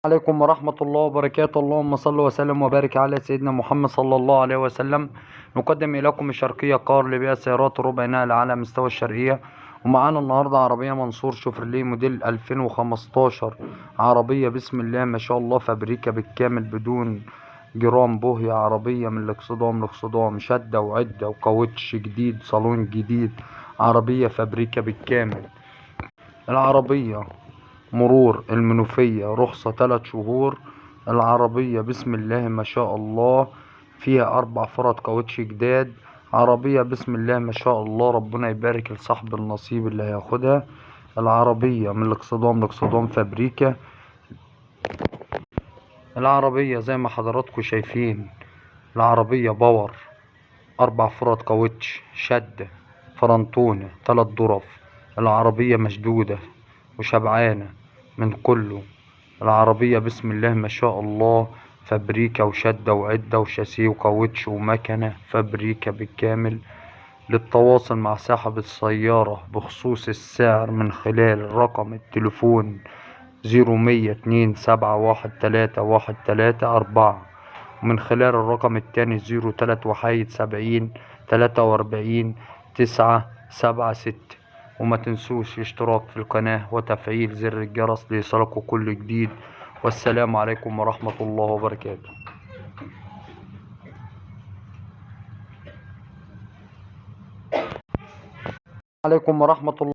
عليكم ورحمة الله وبركاته. اللهم صل وسلم وبارك على سيدنا محمد صلى الله عليه وسلم. نقدم إليكم الشرقية كار لبيع سيارات ربع نقل على مستوى الشرقية. ومعانا النهاردة عربية منصور شوفرليه موديل 2015. عربية بسم الله ما شاء الله، فابريكا بالكامل بدون جرام بوهية. عربية من الاكسدام لاكسدام، شدة وعدة وكاوتش جديد، صالون جديد. عربية فابريكا بالكامل. العربية مرور المنوفية، رخصة 3 شهور. العربية بسم الله ما شاء الله، فيها 4 فرد كاوتش جداد. عربية بسم الله ما شاء الله، ربنا يبارك لصاحب النصيب اللي هياخدها. العربية من الاكسدام لاكسدام فابريكا. العربية زي ما حضراتكم شايفين، العربية باور، 4 فرد كاوتش، شدة، فرنتونة، 3 ظرف. العربية مشدودة وشبعانة من كله. العربية بسم الله ما شاء الله، فابريكا وشدة وعدة وشاسيه وكاوتش ومكنة، فابريكا بالكامل. للتواصل مع صاحب السيارة بخصوص السعر من خلال رقم التليفون 0127131314، ومن خلال الرقم التاني 0371734976. وما تنسوش اشتراك في القناة وتفعيل زر الجرس ليصلكوا كل جديد. والسلام عليكم ورحمة الله وبركاته. عليكم ورحمة الله.